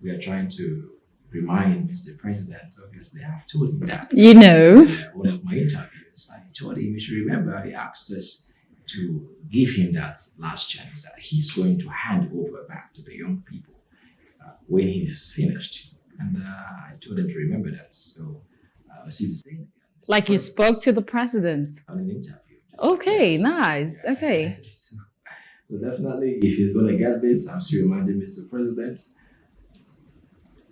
We are trying to remind Mr. President, obviously, I've told him that. One of my interviews, I told him he should remember he asked us to give him that last chance that he's going to hand over back to the young people when he's finished. And I told him to remember that. So as he was saying again. Like you spoke to the president? On an interview. Okay, nice. Yeah. Okay. So definitely, if he's going to get this, I'm still reminding Mr. President,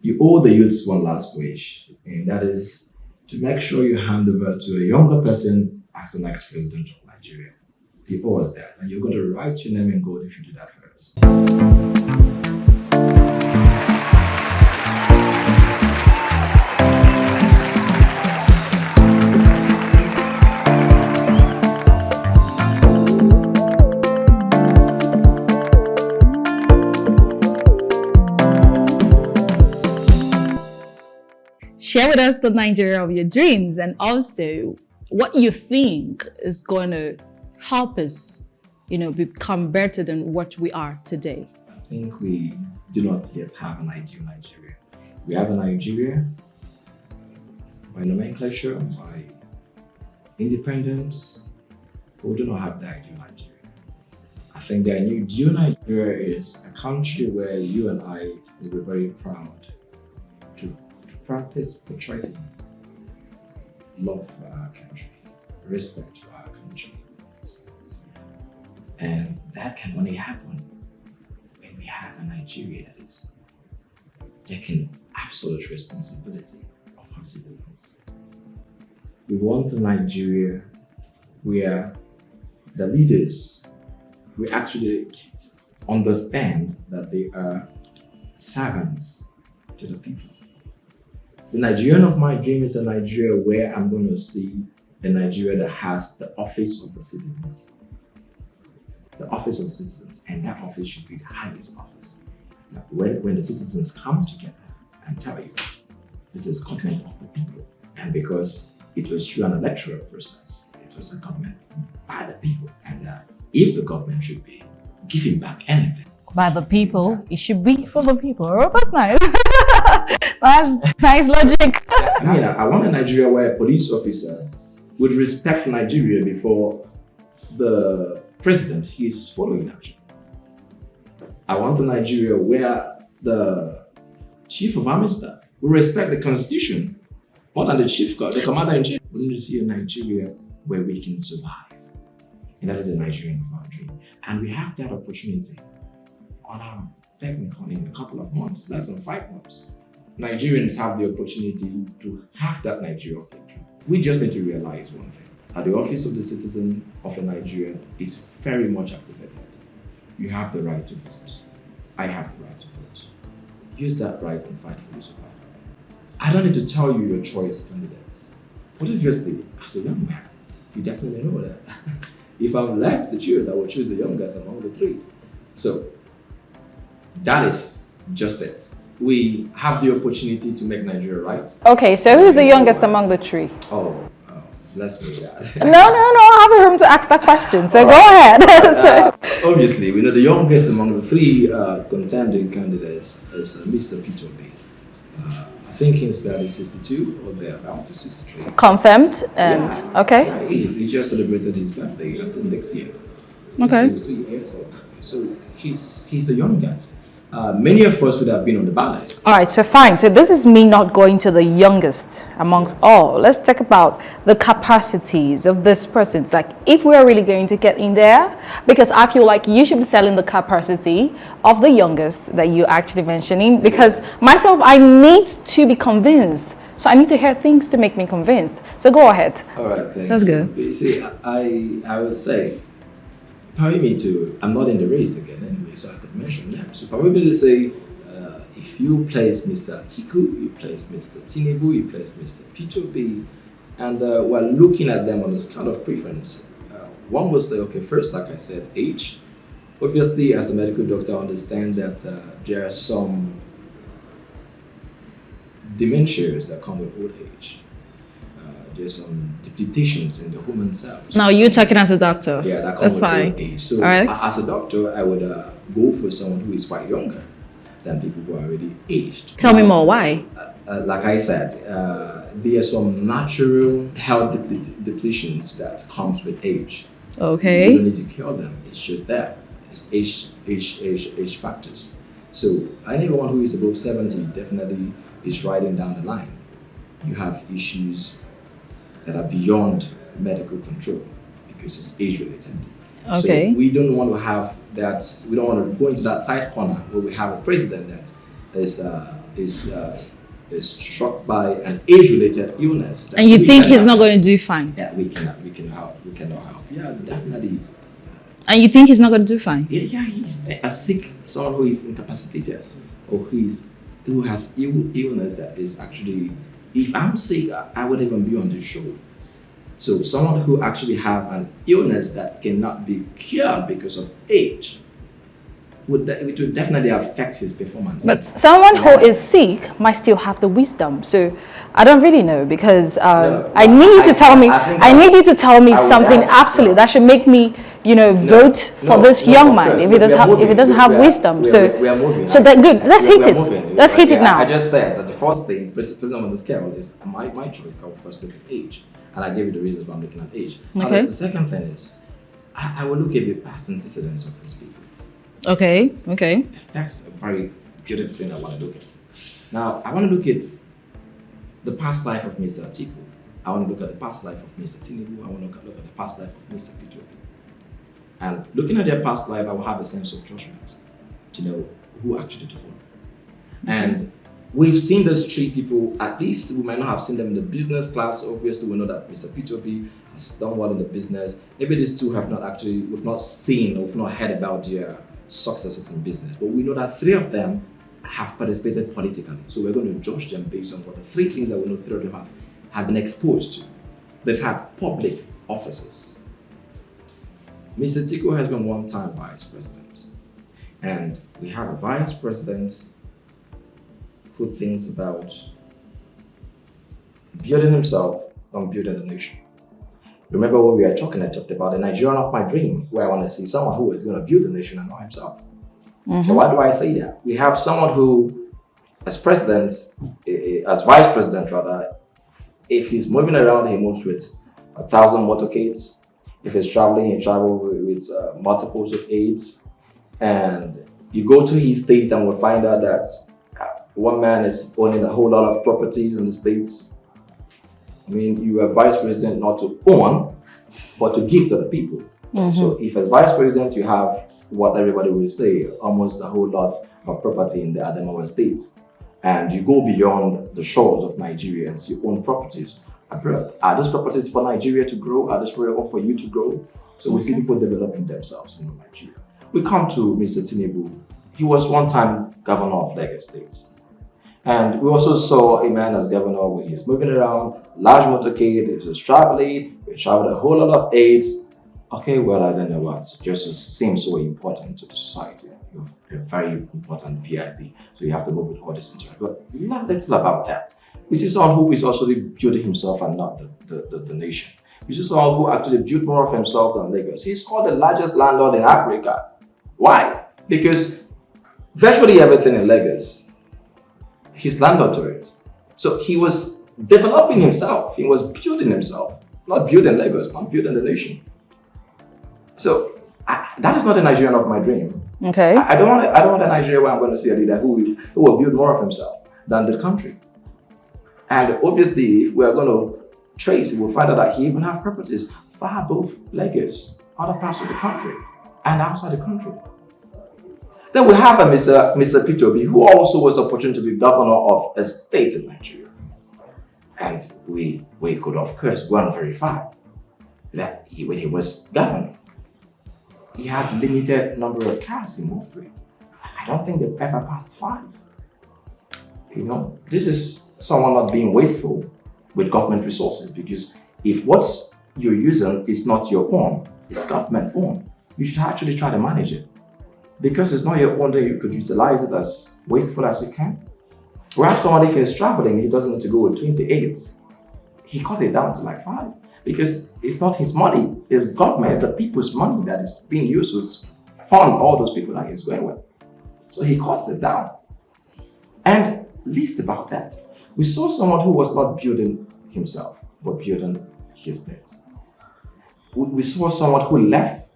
you owe the youths one last wish, and that is to make sure you hand over to a younger person as the next president of Nigeria. He owes that, and you're going to write your name in gold if you do that first. Share with us the Nigeria of your dreams and also what you think is going to help us, become better than what we are today. I think we do not yet have an ideal Nigeria. We have a Nigeria by nomenclature, by independence, but we do not have the ideal Nigeria. I think the ideal Nigeria is a country where you and I will be very proud to practice patriotism, love for our country, respect for our country. And that can only happen when we have a Nigeria that is taking absolute responsibility of our citizens. We want a Nigeria where the leaders will actually understand that they are servants to the people. The Nigerian of my dream is a Nigeria where I'm going to see a Nigeria that has the office of the citizens. The office of the citizens, and that office should be the highest office. Now, when the citizens come together and tell you, this is government of the people, and because it was through an electoral process, it was a government by the people, and if the government should be giving back anything by the people, it should be for the people. Oh, that's nice. That's nice logic. I want a Nigeria where a police officer would respect Nigeria before the president he is following action. I want a Nigeria where the chief of army staff will respect the constitution more than the commander-in-chief. We need to see a Nigeria where we can survive. And that is the Nigerian of our dream. And we have that opportunity on our begging in a couple of months, less than 5 months. Nigerians have the opportunity to have that Nigeria of their dream. We just need to realize one thing. That the office of the citizen of a Nigeria is very much activated. You have the right to vote. I have the right to vote. Use that right and fight for your survival. I don't need to tell you your choice candidates. But obviously, as a young man, you definitely know that. If I'm left to choose, I will choose the youngest among the three. So, that is just it. We have the opportunity to make Nigeria right. Okay, so who's the youngest among the three? Let's move that. No, I have a room to ask that question, so go ahead. Obviously, we know the youngest among the three contending candidates is Mr. Peter B. I think he's barely 62 or thereabout, 63. Confirmed, and okay. Yeah, he just celebrated his birthday, I think, next year. Okay. He's 62 years old. So he's the youngest. Many of us would have been on the ballot. All right, so fine. So this is me not going to the youngest amongst all. Let's talk about the capacities of this person. It's like, if we're really going to get in there, because I feel like you should be selling the capacity of the youngest that you're actually mentioning, because myself, I need to be convinced. So I need to hear things to make me convinced. So go ahead. All right, thank That's you. good. You see, I would say, probably me too, I'm not in the race again anyway, so I could mention them. So probably to say, if you place Mr. Atiku, you place Mr. Tinubu, you place Mr. P2B, and we're looking at them on a scale of preference. One will say, okay, first, like I said, age. Obviously, as a medical doctor, I understand that there are some dementias that come with old age. There's some debilitations in the human cells. Now you're talking as a doctor. Yeah, that That's comes with fine. old age. So All right. as a doctor, I would go for someone who is quite younger. than people who are already aged. Tell me more. Why? Like I said, there are some natural health depletions that comes with age. Okay. You don't need to cure them. It's just that. It's age factors. So anyone who is above 70 definitely is riding down the line. You have issues that are beyond medical control because it's age related. Okay. So we don't want to have that. We don't want to go into that tight corner where we have a president that is struck by an age-related illness. And you think he's not going to do fine? Yeah, we cannot help. Yeah, definitely. And you think he's not going to do fine? Yeah, he's a sick, someone who is incapacitated or who has illness that is actually. If I'm sick, I wouldn't even be on the show. So someone who actually have an illness that cannot be cured because of age, it would definitely affect his performance. But someone who is sick might still have the wisdom. So I don't really know because I need you to tell me. I need you to tell me something absolute that should make me, vote for this young man if he doesn't have wisdom. So that good. Let's hit it. Let's hit it now. I just said that the first thing, person on the scale is my choice. I will first look at age, and I gave you the reasons why I'm looking at age. Okay. The second thing is, I will look at the past antecedents of these people. Okay. That's a very beautiful thing I want to look at. Now, I want to look at the past life of Mr. Atiku. I want to look at the past life of Mr. Tinubu. I want to look at the past life of Mr. Peter. And looking at their past life, I will have a sense of judgment to know who actually to follow. And we've seen those three people, at least we might not have seen them in the business class. Obviously, we know that Mr. P2P has done well in the business. Maybe these two we've not seen or we've not heard about their successes in business. But we know that three of them have participated politically. So we're going to judge them based on what the three things that we know three of them have been exposed to. They've had public offices. Mr. Atiku has been one-time vice president. And we have a vice president who thinks about building himself and building the nation. Remember when we were talking, I talked about the Nigerian of my dream, where I want to see someone who is going to build the nation and not himself. Mm-hmm. Why do I say that? We have someone who, as vice president rather, if he's moving around, he moves with 1,000 motorcades. If he's traveling, he travels with multiples of aides. And you go to his state and will find out that one man is owning a whole lot of properties in the states. I mean, you are vice president not to own, but to give to the people. Mm-hmm. So if as vice president you have what everybody will say, almost a whole lot of property in the Adamawa state, and you go beyond the shores of Nigeria and you own properties abroad. Are those properties for Nigeria to grow? Are those properties for you to grow? So we see people developing themselves in Nigeria. We come to Mr. Tinubu. He was one time governor of Lagos State. And we also saw a man as governor where he's moving around, large motorcade, he was traveling, he traveled a whole lot of aids. Okay, well, I don't know what. Justice seems so important to the society. You're a very important VIP, so you have to move with all this into it. But not little about that. We see someone who is also building himself and not the nation. We see someone who actually built more of himself than Lagos. He's called the largest landlord in Africa. Why? Because virtually everything in Lagos, he's landlord to it. So he was developing himself. He was building himself, not building Lagos, not building the nation. So that is not the Nigerian of my dream. Okay. I don't want a Nigeria where I'm going to see a leader who will build more of himself than the country. And obviously, if we are going to trace, we'll find out that he even has properties far above Lagos, other parts of the country, and outside the country. Then we have a Mr. P2P, who also was opportunity to be governor of a state in Nigeria. And we could, of course, go and verify that when he was governor, he had limited number of cars he moved with. I don't think they've ever passed 5. This is someone not being wasteful with government resources, because if what you're using is not your own, it's government owned, you should actually try to manage it. Because it's not your own, then you could utilize it as wasteful as you can. We have someone, if he's traveling, he doesn't need to go with 28s. He cut it down to like 5. Because it's not his money, it's government, it's the people's money that is being used to fund all those people that he's going with. So he cuts it down. And least about that, we saw someone who was not building himself, but building his debts. We saw someone who left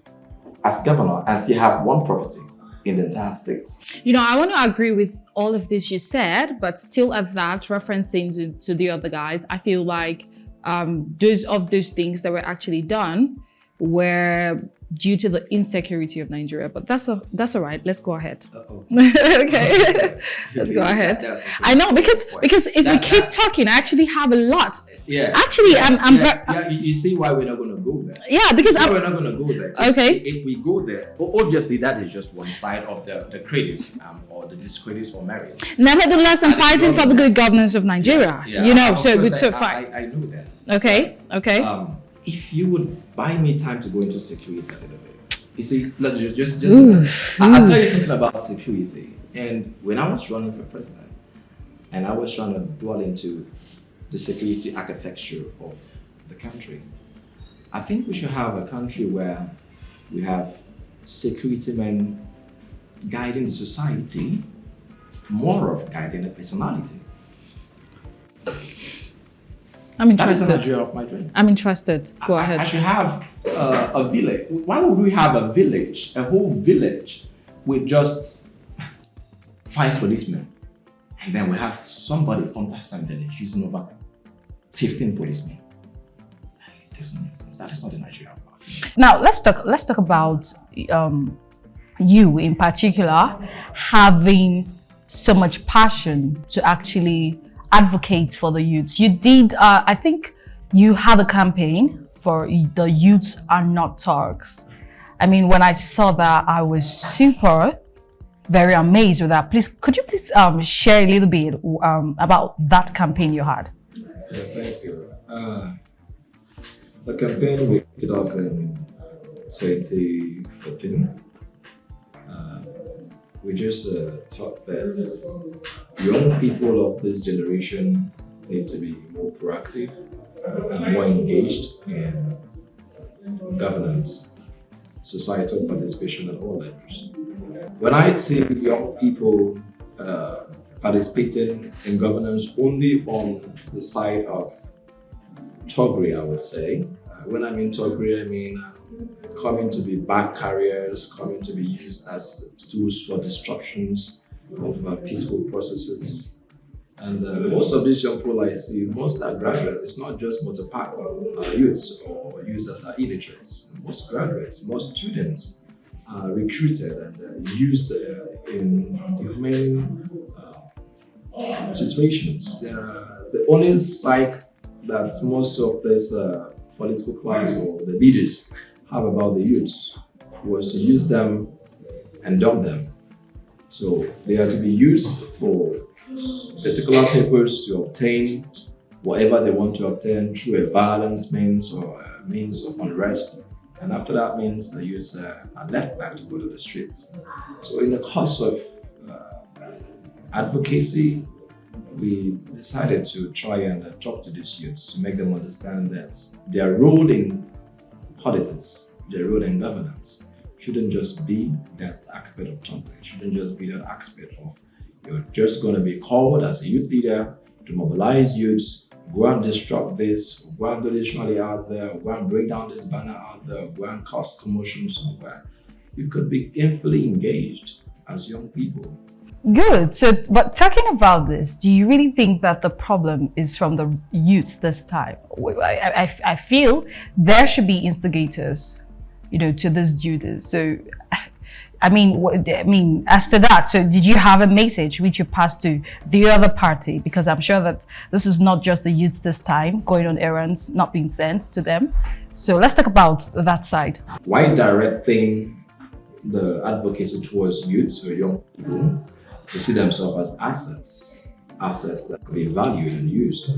as governor and still have one property in the entire state. You know, I want to agree with all of this you said, but still at that, referencing to the other guys, I feel like those things that were actually done were due to the insecurity of Nigeria. But that's all right. Let's go ahead. Okay. Let's go ahead. I know, because if we keep talking, I actually have a lot. Yeah. Actually, you see why we're not going to go there. Yeah, because we're not going to go there. Okay. If we go there, obviously that is just one side of the credits or the discredits or merit. Nevertheless, I'm fighting for the good governance of Nigeria. Yeah, you know, so good. So fine. I know that. Okay. Okay. If you would buy me time to go into security a little bit, you see, look, I'll tell you something about security. And when I was running for president, and I was trying to dwell into the security architecture of the country, I think we should have a country where we have security men guiding the society more of guiding the personality. I'm interested. That is the Nigeria of my dream. I'm interested. Go ahead. I should have a village. Why would we have a village, a whole village, with just 5 policemen? And then we have somebody from that same village using over 15 policemen. It doesn't make sense. That is not the Nigeria of our dream. Now let's talk about you in particular having so much passion to actually advocate for the youths. You did, I think you had a campaign for the youths are not thugs. I mean, when I saw that, I was very amazed with that. Could you please share a little bit about that campaign you had? Yeah, thank you. The campaign we did off in 2014. We just thought that young people of this generation need to be more proactive and more engaged in governance, societal participation at all levels. When I see young people participating in governance only on the side of thuggery, I would say. When I mean thuggery, I mean coming to be bag carriers, coming to be used as tools for disruptions of peaceful processes. And most of these young people I see, most are graduates. It's not just motor park youths or youths that are illiterates. Most graduates, most students are recruited and used in humane situations. The only psych that most of this political class or the leaders have about the youths was to use them and dump them. So they are to be used for particular purpose to obtain whatever they want to obtain through a violence means or a means of unrest. And after that means the youths are left back to go to the streets. So in the course of advocacy, we decided to try and talk to these youths to make them understand that their role in politics, their role in governance, shouldn't just be that aspect of talking. It shouldn't just be that aspect of you're just going to be called as a youth leader to mobilize youths, go and disrupt this, go and do this rally out there, go and break down this banner out there, go and cause commotion somewhere. You could be gainfully engaged as young people. Good. So, but talking about this, do you really think that the problem is from the youths this time? I feel there should be instigators, to these duties. So, I mean, as to that, so did you have a message which you passed to the other party? Because I'm sure that this is not just the youths this time going on errands, not being sent to them. So let's talk about that side. Why directing the advocacy towards youths or young people to see themselves as assets that can be valued and used?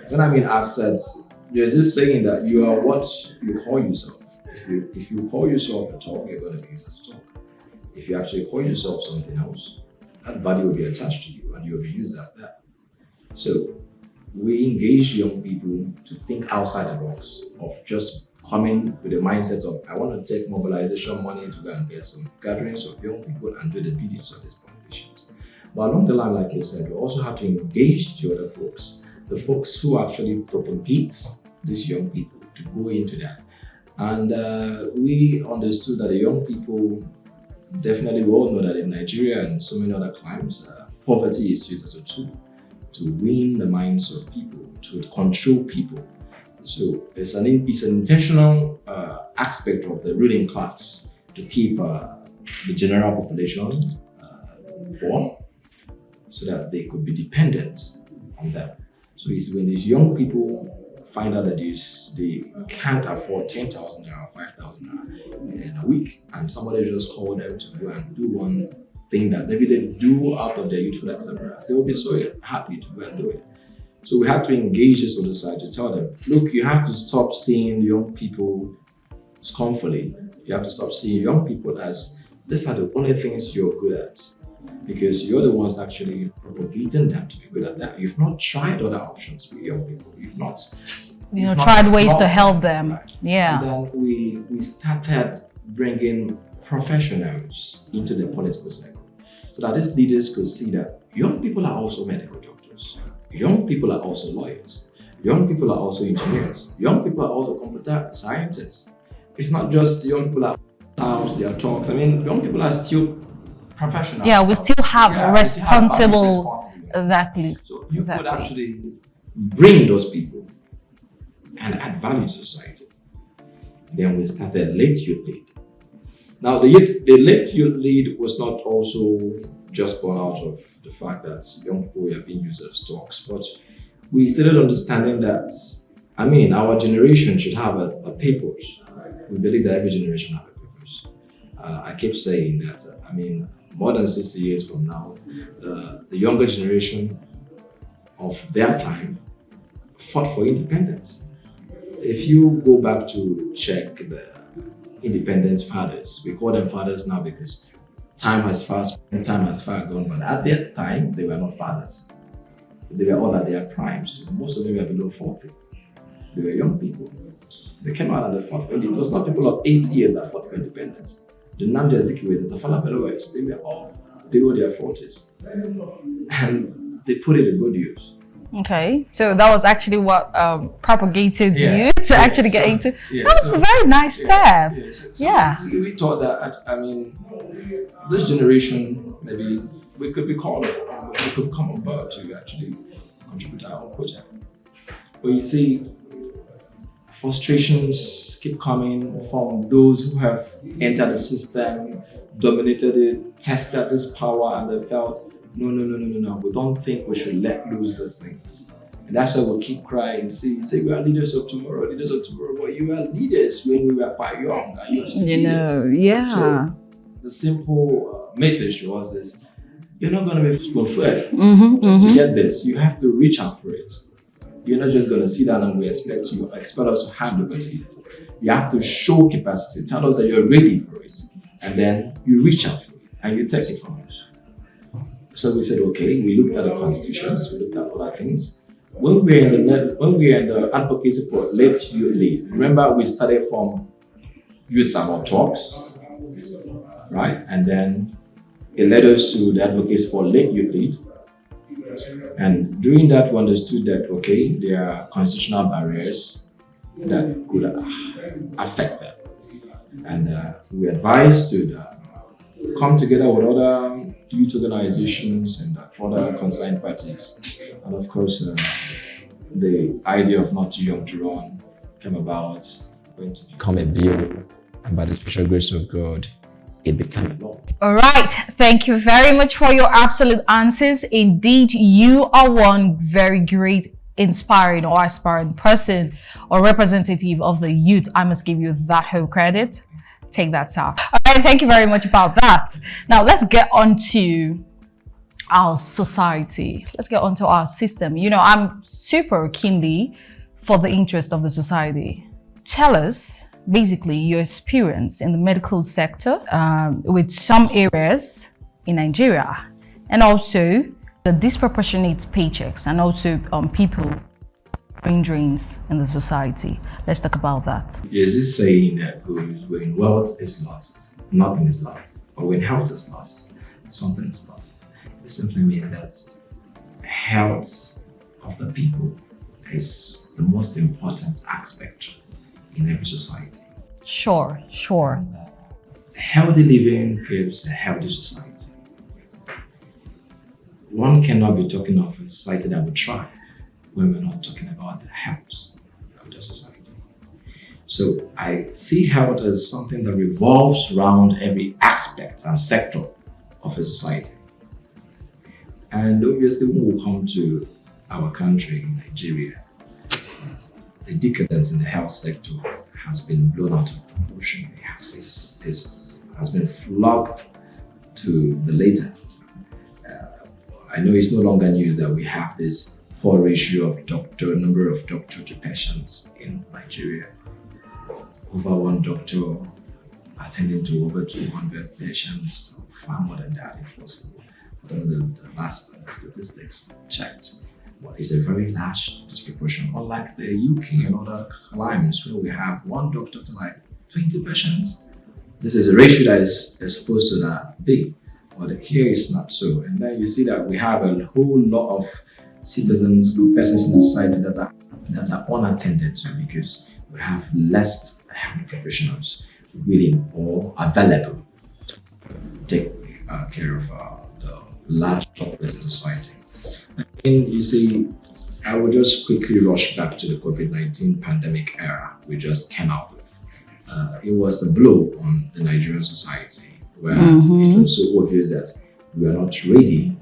When I mean assets, there's this saying that you are what you call yourself. If you call yourself a talk, you're going to be used as a talk. If you actually call yourself something else, that value will be attached to you and you'll be used as that. So we engage young people to think outside the box of just coming with the mindset of, I want to take mobilization money to go and get some gatherings of young people and do the biddings of these politicians. But along the line, like you said, we also have to engage the other folks, the folks who actually propagate these young people to go into that. And we understood that the young people, definitely we all know that in Nigeria and so many other climes, poverty is used as a tool to win the minds of people, to control people. So it's an intentional aspect of the ruling class to keep the general population poor, so that they could be dependent on them. So it's when these young people find out that they can't afford 10,000 or 5,000 in a week, and somebody just called them to go and do one thing that maybe they do out of their youthful exuberance, they will be so happy to go and do it. So we have to engage this other side to tell them, look, you have to stop seeing young people scornfully. You have to stop seeing young people as these are the only things you're good at, because you're the ones actually propagating them to be good at that. You've not tried other options for young people. You've not tried ways to help them. Right. Yeah. And then we started bringing professionals into the political cycle, so that these leaders could see that young people are also medical doctors, young people are also lawyers, young people are also engineers, young people are also computer scientists. It's not just young people are their talks. I mean, young people are still professional. Yeah, we still have responsible. Exactly. So you could actually bring those people and add value to society. Then we started late youth lead. Now the late youth lead was not also just born out of the fact that young people were being used as talks, but we started understanding that, I mean, our generation should have a purpose. We believe that every generation has a purpose. I keep saying that, I mean, more than 60 years from now, the younger generation of their time fought for independence. If you go back to check the independence fathers, we call them fathers now because time has far gone, but at that time, they were not fathers. They were all at their primes. Most of them were below 40. They were young people. They came out and they fought for it. It was not people of 8 years that fought for independence. The Namdi Azikiwes, the Tafala Belowes, they were all below their 40s. And they put it in good use. Okay, so that was actually what propagated you to actually get into. That was a very nice step. We thought that, I mean, this generation, maybe we could be called, we could come on board to actually contribute to our own project. But you see, frustrations keep coming from those who have entered the system, dominated it, tested this power, and they felt, no, we don't think we should let loose those things. And that's why we keep crying. See, we are leaders of tomorrow, but you were leaders when we were quite young. So the simple message to us is, you're not going to be spoon-fed to get this. You have to reach out for it. You're not just going to sit down and we expect us to hand over to you. You have to show capacity, tell us that you're ready for it, and then you reach out for it and you take it from us. So we said, okay, we looked at the constitutions, we looked at other things. When we are in the advocacy for late youth lead, remember we started from youth about talks, right? And then it led us to the advocacy for late youth lead. And doing that, we understood that, okay, there are constitutional barriers that could affect them. And we advised to come together with other youth organizations and other concerned parties. And of course, the idea of Not Too Young to Run came about, going to become a bill, and by the special grace of God, it became a law. All right. Thank you very much for your absolute answers. Indeed, you are one very great, inspiring or aspiring person or representative of the youth. I must give you that whole credit. Take that, sir. All right. Thank you very much about that. Now, let's get on to our society. Let's get on to our system. You know, I'm super keenly for the interest of the society. Tell us, basically, your experience in the medical sector with some areas in Nigeria, and also the disproportionate paychecks and also people brain drains in the society. Let's talk about that. There's this saying that goes, when wealth is lost, nothing is lost. Or when health is lost, something is lost. It simply means that health of the people is the most important aspect in every society. Sure. Healthy living gives a healthy society. One cannot be talking of a society that will thrive when we're not talking about the health of the society. So I see health as something that revolves around every aspect and sector of a society. And obviously, when we come to our country, Nigeria, the decadence in the health sector has been blown out of proportion. It has been flogged to the later. I know it's no longer news that we have this poor ratio of number of doctor to patients in Nigeria. Over one doctor attending to over 200 patients, far more than that if possible. I don't know the last statistics checked. Well, it's a very large disproportion, unlike the UK and other climes where we have one doctor to like 20 patients. This is a ratio that is supposed to not be, but here is not so. And then you see that we have a whole lot of citizens, persons in society that are unattended to because we have less health professionals willing or available to take care of the large population society. And you see, I will just quickly rush back to the COVID-19 pandemic era we just came out of. It was a blow on the Nigerian society where it was so obvious that we are not ready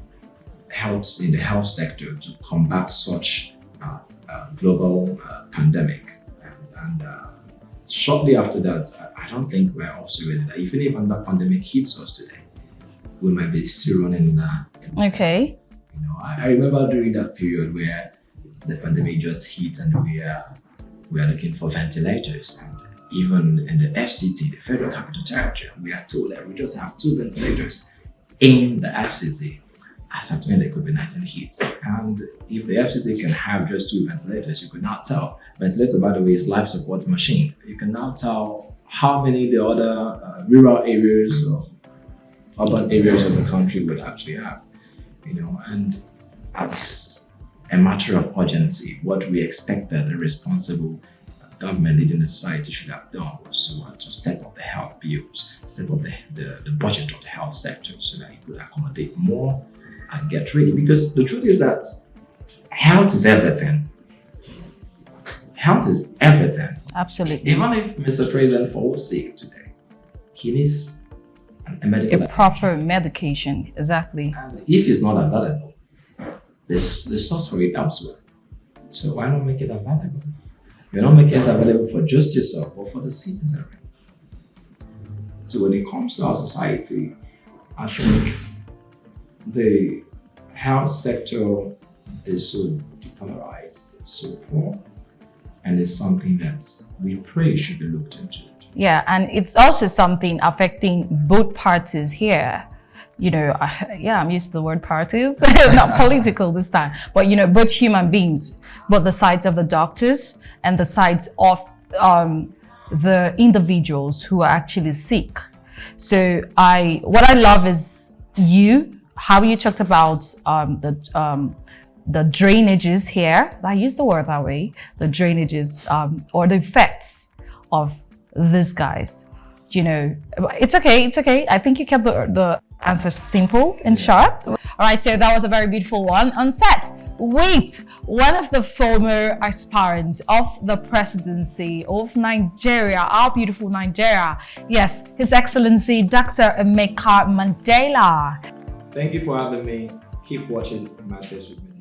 in the health sector to combat such global pandemic. And shortly after that, I don't think we're also ready. Even if another pandemic hits us today, we might be still running in Okay. You know, I remember during that period where the pandemic just hit and we are looking for ventilators. And even in the FCT, the Federal Capital Territory, we are told that we just have 2 ventilators in the FCT as at when the COVID-19 hits. And if the FCT can have just 2 ventilators, you could now tell. Ventilator, by the way, is life support machine. You can now tell how many the other rural areas or urban areas of the country would actually have. You know, and as a matter of urgency, what we expected the responsible government leading the society should have done was to step up the health bills, step up the budget of the health sector so that it could accommodate more and get ready. Because the truth is that health is everything. Health is everything. Absolutely. Even if Mr. President falls sick today, he needs a medical proper medication. Exactly. And if it's not available, there's the source for it elsewhere. So why not make it available? You're not making it available for just yourself, but for the citizenry. So when it comes to our society, I think the health sector is so depolarized, it's so poor, and it's something that we pray should be looked into. Yeah, and it's also something affecting both parties here. You know, I'm used to the word parties, not political this time, but you know, both human beings, both the sides of the doctors and the sides of the individuals who are actually sick. So what I love is how you talked about the drainages here. I use the word that way, the drainages or the effects of these guys. You know, it's okay. I think you kept the answer simple and sharp. All right, so that was a very beautiful one. On set, wait, one of the former aspirants of the presidency of Nigeria, our beautiful Nigeria. Yes, His Excellency Dr. Emeka Mandela. Thank you for having me. Keep watching Matters with me.